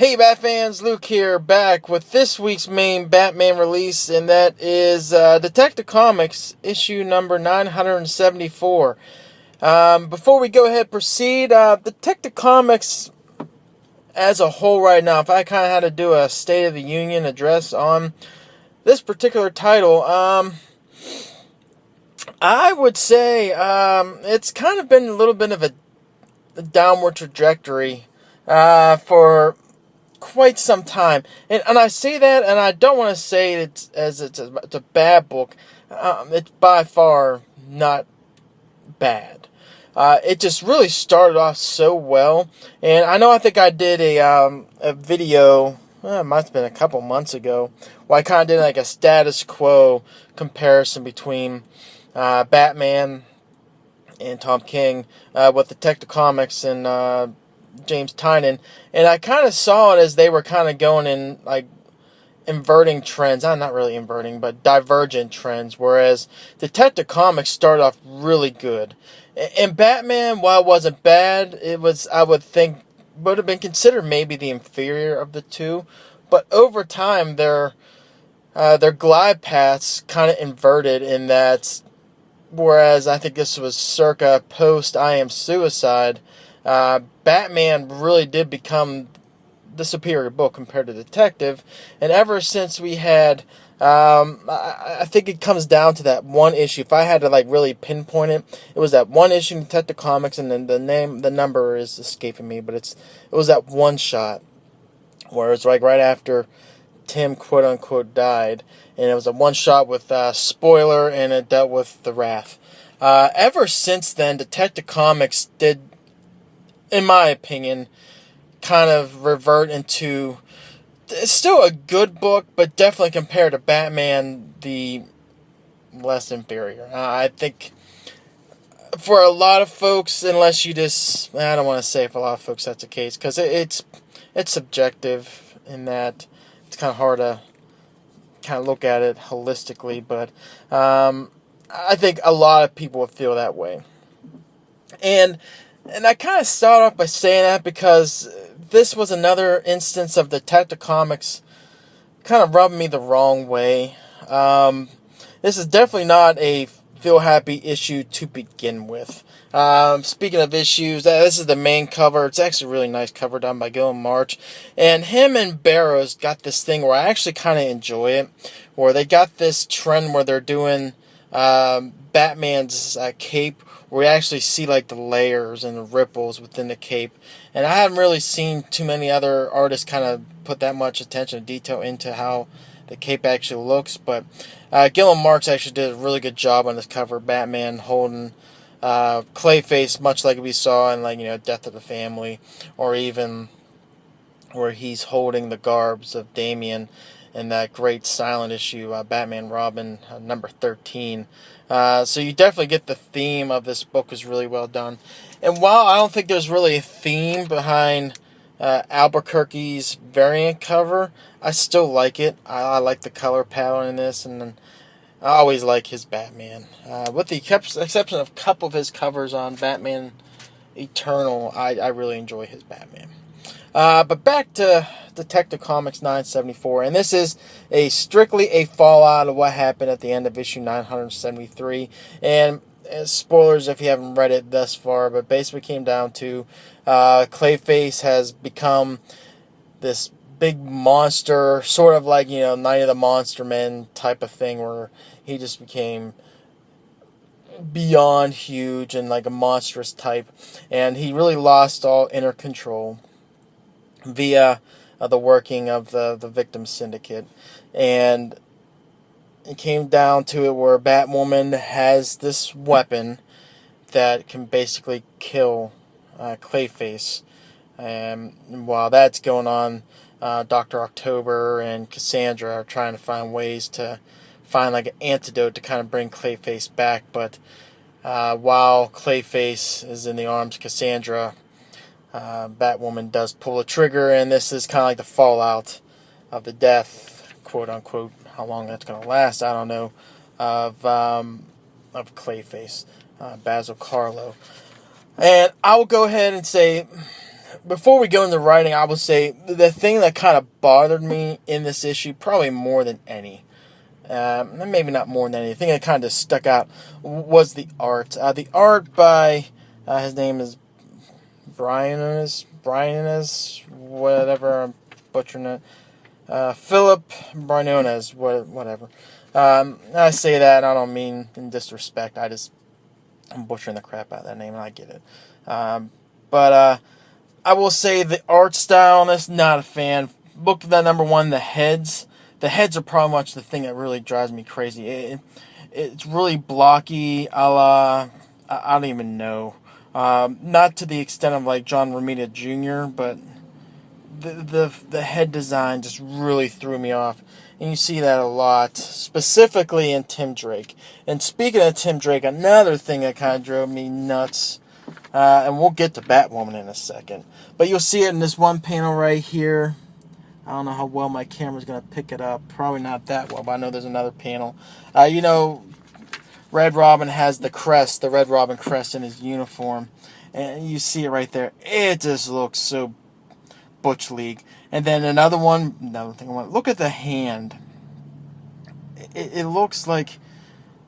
Hey Bat fans, Luke here, back with this week's main Batman release, and that is Detective Comics issue number 974. Before we go ahead and proceed, Detective Comics as a whole right now, if I kind of had to do a State of the Union address on this particular title, I would say it's kind of been a little bit of a downward trajectory for quite some time, and I say that, and I don't want to say it's a bad book. It's by far not bad. It just really started off so well, and I think I did a video. It must have been a couple months ago, where I kind of did like a status quo comparison between Batman and Tom King with Detective Comics and James Tynion, and I kind of saw it as they were kind of going in like inverting trends. Not really inverting, but divergent trends. Whereas Detective Comics started off really good, and Batman, while it wasn't bad, it was, I would think, would have been considered maybe the inferior of the two. But over time, their glide paths kind of inverted in that. Whereas I think this was circa post I Am Suicide, Batman really did become the superior book compared to Detective, and ever since we had, I think it comes down to that one issue. If I had to like really pinpoint it, it was that one issue in Detective Comics, and then the number is escaping me, but it was that one shot where it's like right after Tim quote unquote died, and it was a one shot with spoiler, and it dealt with the Wrath. Ever since then, Detective Comics did, in my opinion, kind of revert into, it's still a good book, but definitely compared to Batman, the less inferior. I think for a lot of folks, unless you just, I don't want to say for a lot of folks that's the case, because it's subjective in that it's kind of hard to kind of look at it holistically, but I think a lot of people would feel that way. And I kind of start off by saying that because this was another instance of Detective Comics kind of rubbing me the wrong way. This is definitely not a feel happy issue to begin with. Speaking of issues, this is the main cover. It's actually a really nice cover done by Gillen March. And him and Barrows got this thing where I actually kind of enjoy it, where they got this trend where they're doing Batman's cape, where we actually see like the layers and the ripples within the cape. And I haven't really seen too many other artists kind of put that much attention to detail into how the cape actually looks. But Gillen March actually did a really good job on this cover. Batman holding Clayface, much like we saw in Death of the Family, or even where he's holding the garbs of Damian in that great silent issue, Batman Robin number 13. So you definitely get the theme of this book is really well done. And while I don't think there's really a theme behind Albuquerque's variant cover, I still like it. I like the color palette in this, and I always like his Batman. With the exception of a couple of his covers on Batman Eternal, I really enjoy his Batman. But back to Detective Comics 974, and this is strictly a fallout of what happened at the end of issue 973. And spoilers if you haven't read it thus far, but basically came down to Clayface has become this big monster, sort of like Night of the Monster Men type of thing, where he just became beyond huge and like a monstrous type, and he really lost all inner control via the working of the victim syndicate. And it came down to it where Batwoman has this weapon that can basically kill Clayface. And while that's going on, Dr. October and Cassandra are trying to find ways to find like an antidote to kind of bring Clayface back. But while Clayface is in the arms of Cassandra, Batwoman does pull a trigger, and this is kind of like the fallout of the death, quote unquote. How long that's going to last, I don't know. Of Clayface, Basil Karlo, and I will go ahead and say before we go into writing, I will say the thing that kind of bothered me in this issue, probably more than any, maybe not more than anything, that kind of stuck out was the art. The art by, his name is Brianis, whatever, I'm butchering it. Philip Briones, whatever. I say that, I don't mean in disrespect, I'm butchering the crap out of that name, and I get it. But I will say the art style on this, not a fan. Book that number one, the heads. The heads are probably much the thing that really drives me crazy. It's really blocky, a la, I don't even know. Not to the extent of like John Romita Jr., but the head design just really threw me off. And you see that a lot, specifically in Tim Drake. And speaking of Tim Drake, another thing that kind of drove me nuts, and we'll get to Batwoman in a second, but you'll see it in this one panel right here. I don't know how well my camera's going to pick it up. Probably not that well, but I know there's another panel. Red Robin has the crest, the Red Robin crest in his uniform. And you see it right there. It just looks so Butch League. And then another thing I want, look at the hand. It looks like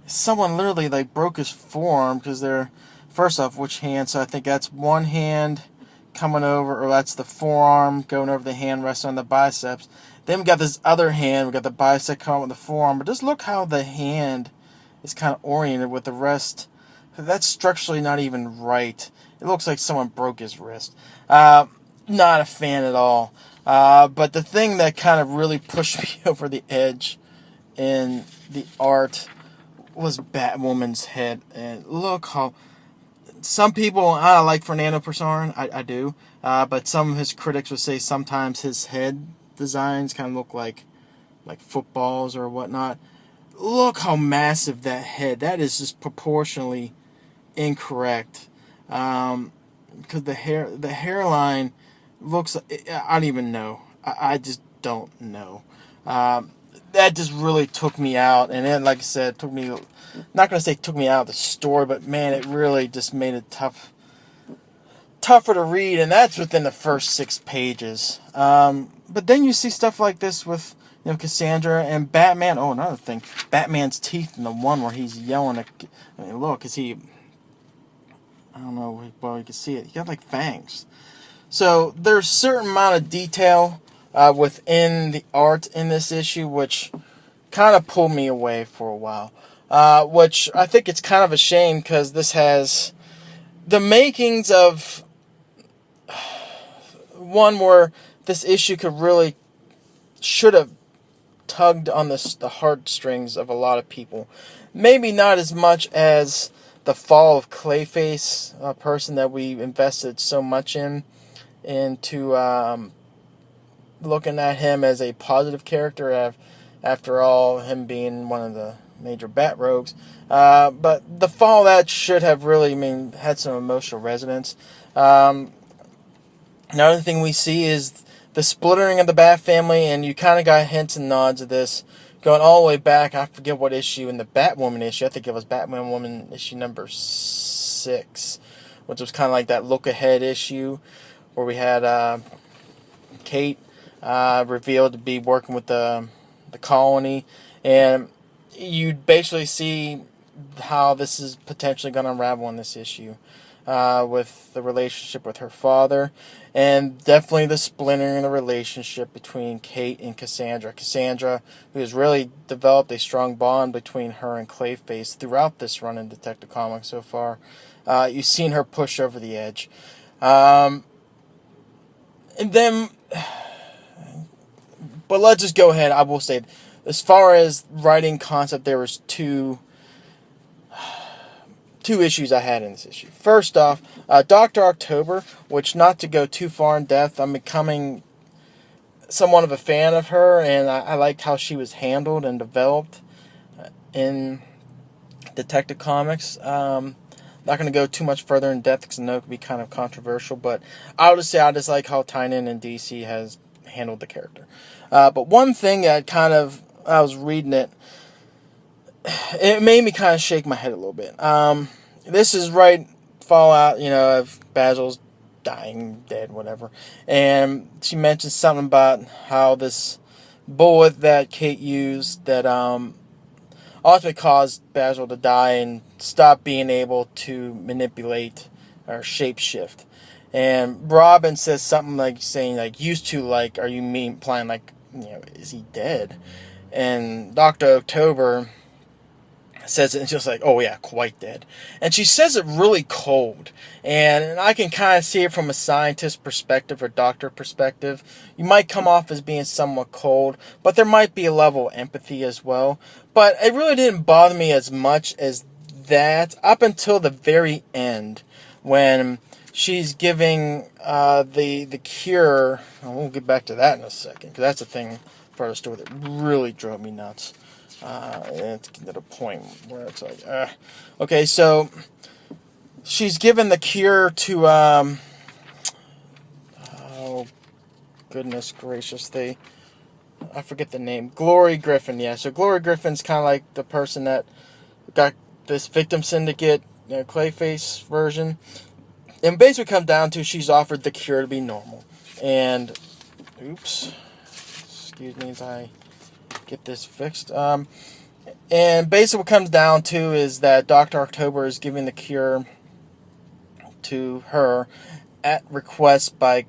someone literally like broke his forearm, because they're, first off, which hand? So I think that's one hand coming over, or that's the forearm going over the hand, resting on the biceps. Then we got this other hand, we got the bicep coming with the forearm, but just look how the hand is kind of oriented with the rest. That's structurally not even right. It looks like someone broke his wrist. Not a fan at all. But the thing that kind of really pushed me over the edge in the art was Batwoman's head. And look how, some people, I like Fernando Pessoa, I do, but some of his critics would say sometimes his head designs kind of look like footballs or whatnot. Look how massive that head, that is just proportionally incorrect, because the hairline looks, I don't even know, I just don't know. That just really took me out, and then, like I said, took me, not going to say took me out of the story, but man, it really just made it tougher to read, and that's within the first 6 pages. But then you see stuff like this with, Cassandra and Batman. Oh, another thing, Batman's teeth in the one where he's yelling at, look, is he, I don't know, well, you can see it, he got like fangs. So there's a certain amount of detail within the art in this issue, which kind of pulled me away for a while. Which I think it's kind of a shame, because this has the makings of one where this issue should have tugged on the heartstrings of a lot of people. Maybe not as much as the fall of Clayface, a person that we invested so much into looking at him as a positive character, after all, him being one of the major Bat Rogues. But the fall of that should have really, had some emotional resonance. Another thing we see is the splintering of the Bat family, and you kind of got hints and nods of this going all the way back. I forget what issue in the Batwoman issue. I think it was Batwoman issue number 6, which was kind of like that look-ahead issue where we had Kate revealed to be working with the colony, and you basically see how this is potentially going to unravel in this issue, with the relationship with her father, and definitely the splintering in the relationship between Kate and Cassandra. Cassandra, who has really developed a strong bond between her and Clayface throughout this run in Detective Comics so far. You've seen her push over the edge. And then, but let's just go ahead. I will say, as far as writing concept, there was two issues I had in this issue. First off, Dr. October, which, not to go too far in depth, I'm becoming somewhat of a fan of her, and I liked how she was handled and developed in Detective Comics. Not going to go too much further in depth because I know it could be kind of controversial, but I'll just say I just like how Tynion and DC has handled the character. But one thing that I was reading it made me kind of shake my head a little bit. This is right fallout, of Basil's dying, dead, whatever. And she mentions something about how this bullet that Kate used that ultimately caused Basil to die and stop being able to manipulate or shapeshift. And Robin says something like saying like used to, like, are you implying like, is he dead? And Dr. October says it and just like, oh yeah, quite dead. And she says it really cold. And I can kind of see it from a scientist perspective or doctor perspective. You might come off as being somewhat cold, but there might be a level of empathy as well. But it really didn't bother me as much as that up until the very end when she's giving the cure. And we'll get back to that in a second, because that's a thing for the story that really drove me nuts. It's to the point where it's like, okay, so she's given the cure to, oh goodness gracious, I forget the name, Glory Griffin, yeah, so Glory Griffin's kind of like the person that got this Victim Syndicate, Clayface version, and basically comes down to she's offered the cure to be normal, and, oops, excuse me as I get this fixed. And basically what comes down to is that Dr. October is giving the cure to her at request by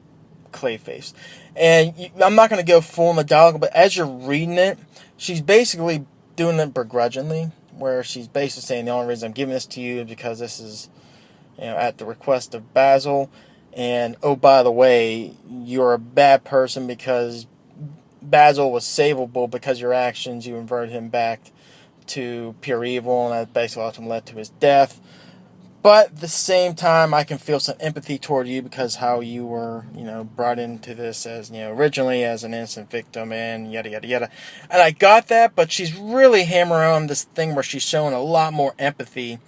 Clayface. And I'm not going to go full in the dialogue, but as you're reading it, she's basically doing it begrudgingly, where she's basically saying the only reason I'm giving this to you is because this is, at the request of Basil. And, oh, by the way, you're a bad person because Basil was savable because your actions, you inverted him back to pure evil, and that basically ultimately led to his death. But at the same time, I can feel some empathy toward you because how you were, brought into this as, originally as an innocent victim and yada, yada, yada. And I got that, but she's really hammering on this thing where she's showing a lot more empathy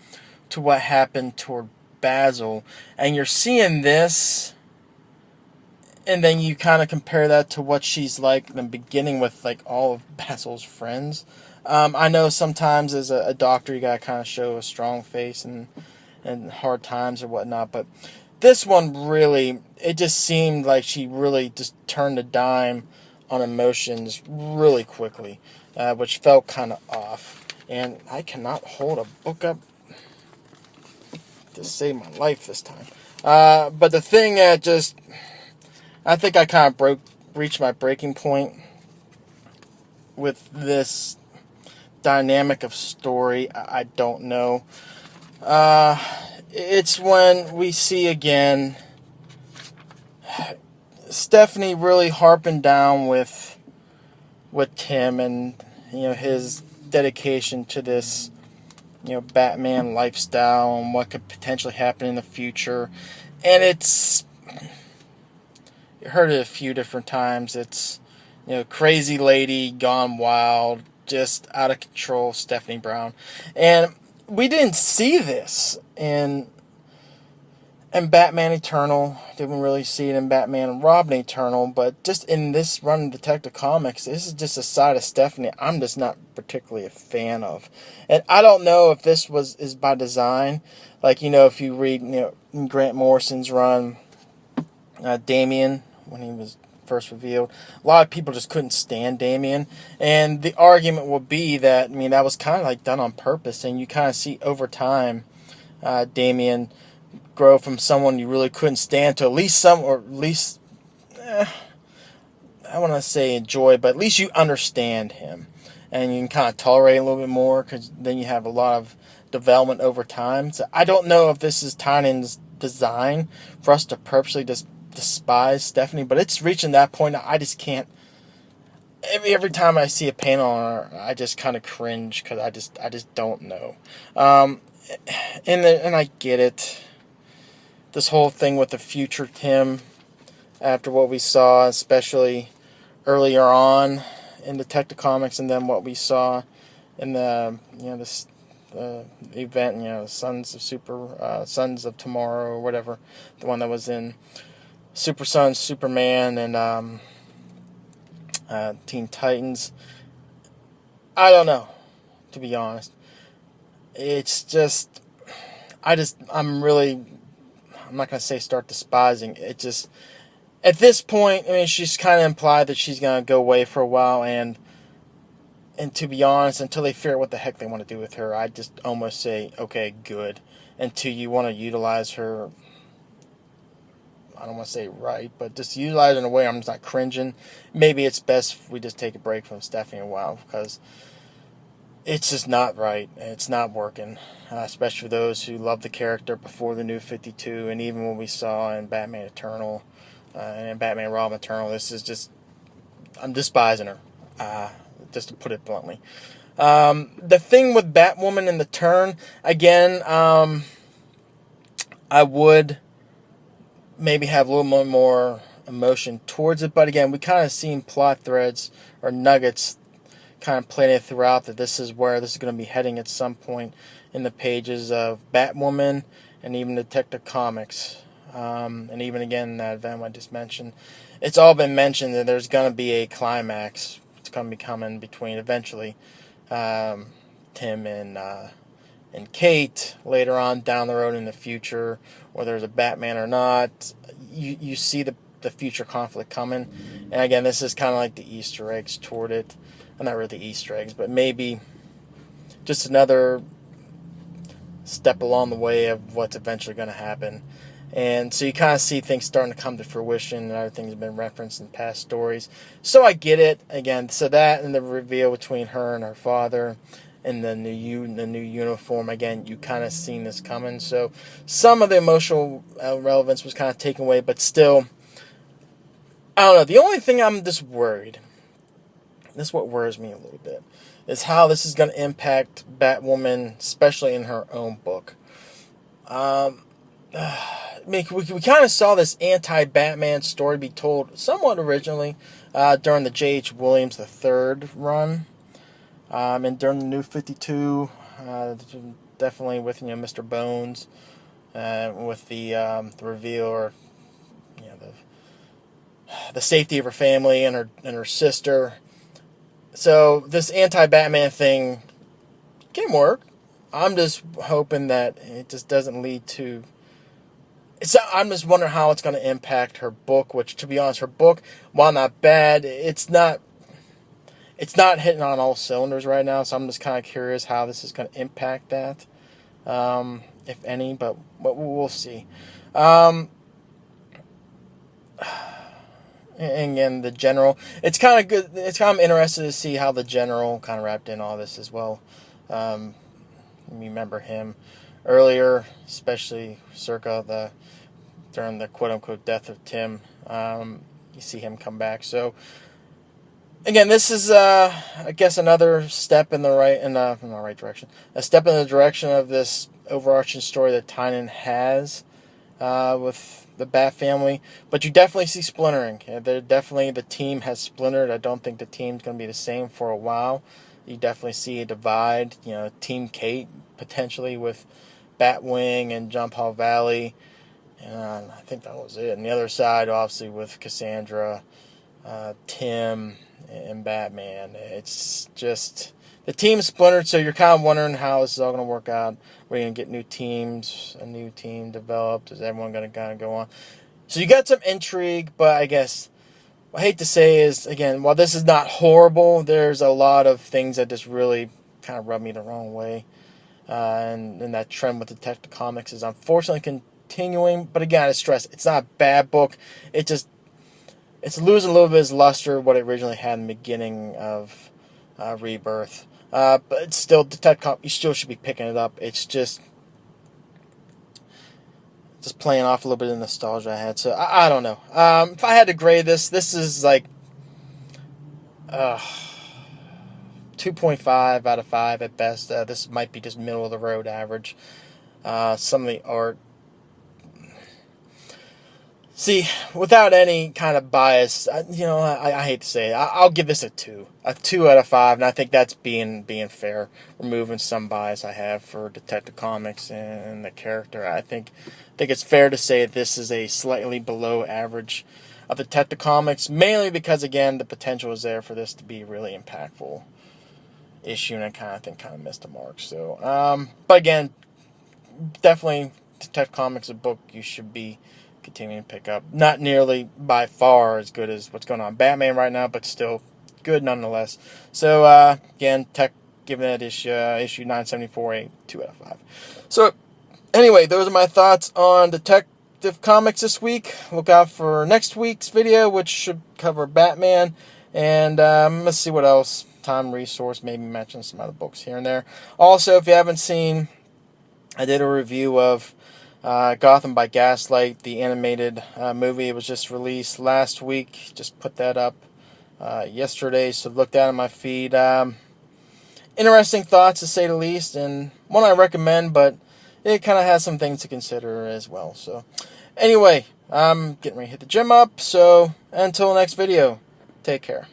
to what happened toward Basil. And you're seeing this, and then you kind of compare that to what she's like in the beginning with, like, all of Basil's friends. I know sometimes as a doctor you gotta kind of show a strong face and hard times or whatnot, but this one really, it just seemed like she really just turned a dime on emotions really quickly, which felt kind of off. And I cannot hold a book up to save my life this time. But the thing that just, I think I kind of reached my breaking point with this dynamic of story. I don't know. It's when we see again Stephanie really harping down with Tim and his dedication to this Batman lifestyle and what could potentially happen in the future. And it's, you heard it a few different times. It's crazy lady gone wild, just out of control, Stephanie Brown. And we didn't see this in Batman Eternal. Didn't really see it in Batman and Robin Eternal, but just in this run of Detective Comics, this is just a side of Stephanie I'm just not particularly a fan of. And I don't know if this is by design. Like, if you read Grant Morrison's run, Damian, when he was first revealed, a lot of people just couldn't stand Damian, and the argument would be that that was kind of like done on purpose, and you kind of see over time Damian grow from someone you really couldn't stand to at least I want to say enjoy, but at least you understand him and you can kind of tolerate a little bit more, because then you have a lot of development over time. So I don't know if this is Tynion's design for us to purposely just despise Stephanie, but it's reaching that point that I just can't. Every time I see a panel on her, I just kind of cringe because I just don't know. And I get it. This whole thing with the future Tim, after what we saw, especially earlier on in Detective Comics, and then what we saw in the this event, Sons of Tomorrow or whatever, the one that was in Super Sons, Superman, and Teen Titans. I don't know, to be honest. It's just, I'm really I'm not going to say start despising. It just, at this point, I mean, she's kind of implied that she's going to go away for a while, and to be honest, until they figure out what the heck they want to do with her, I just almost say, okay, good. Until you want to utilize her, I don't want to say right, but just utilize her in a way I'm just not cringing. Maybe it's best if we just take a break from Stephanie a while, because it's just not right. It's not working, especially for those who love the character before the New 52, and even what we saw in Batman Eternal and Batman Robin Eternal. This is just, I'm despising her, just to put it bluntly. The thing with Batwoman in the turn, again, I would maybe have a little more emotion towards it, but again, we kind of seen plot threads or nuggets kind of planted throughout that this is where this is going to be heading at some point in the pages of Batwoman and even Detective Comics, and even again that event I just mentioned. It's all been mentioned that there's going to be a climax. It's going to be coming between eventually Tim and Kate later on down the road in the future, whether there's a Batman or not. You see the future conflict coming, and again, this is kind of like the Easter eggs toward it. Well, not really the Easter eggs, but maybe just another step along the way of what's eventually going to happen. And so you kind of see things starting to come to fruition, and other things have been referenced in past stories. So I get it. Again, so that and the reveal between her and her father and the new uniform, again, you kind of seen this coming. So some of the emotional relevance was kind of taken away, but still, I don't know. The only thing I'm just worried, this is what worries me a little bit, is how this is going to impact Batwoman, especially in her own book. I mean, we kind of saw this anti-Batman story be told somewhat originally during the J.H. Williams III run, and during the New 52, definitely with Mr. Bones, with the reveal, or the safety of her family and her sister. So this anti-Batman thing can work. I'm just hoping that it just doesn't lead to... I'm just wondering how it's going to impact her book, which, to be honest, her book, while not bad, it's not hitting on all cylinders right now, so I'm just kind of curious how this is going to impact that, if any, but we'll see. And again, the general, it's kind of good. It's kind of interested to see how the general kind of wrapped in all this as well. You remember him earlier, especially during the quote unquote death of Tim. You see him come back. So again, this is I guess another step in the right direction. A step in the direction of this overarching story that Tynion has with the Bat family, but you definitely see splintering. The team has splintered. I don't think the team's going to be the same for a while. You definitely see a divide. Team Kate potentially with Batwing and John Paul Valley, and I think that was it. And the other side, obviously, with Cassandra, Tim, and Batman. It's just the team's splintered, so you're kind of wondering how this is all going to work out. We're going to get new teams, a new team developed. Is everyone going to kind of go on? So you got some intrigue, but I guess what I hate to say is, again, while this is not horrible, there's a lot of things that just really kind of rub me the wrong way. And that trend with Detective Comics is unfortunately continuing. But again, I stress, it's not a bad book. It's losing a little bit of its luster, what it originally had in the beginning of Rebirth. But it's still, Detective Comics, you still should be picking it up. It's just playing off a little bit of nostalgia I had. So I don't know. If I had to grade this is like 2.5 out of 5 at best. This might be just middle of the road average. Some of the art, see, without any kind of bias, I hate to say it, I'll give this a 2 out of 5, and I think that's being fair, removing some bias I have for Detective Comics and the character. I think it's fair to say this is a slightly below average of Detective Comics, mainly because, again, the potential is there for this to be a really impactful issue, and I kind of missed the mark. So, but again, definitely Detective Comics is a book you should be continuing to pick up. Not nearly by far as good as what's going on in Batman right now, but still good nonetheless. So again, Tech giving that issue 974 a 2 out of 5. So anyway, those are my thoughts on Detective Comics this week. Look out for next week's video, which should cover Batman. And let's see what else. Time Resource, maybe mention some other books here and there. Also, if you haven't seen, I did a review of Gotham by Gaslight, the animated movie. It was just released last week. Just put that up yesterday, so look that on my feed. Interesting thoughts, to say the least, and one I recommend, but it kind of has some things to consider as well. So anyway, I'm getting ready to hit the gym up, so until next video, take care.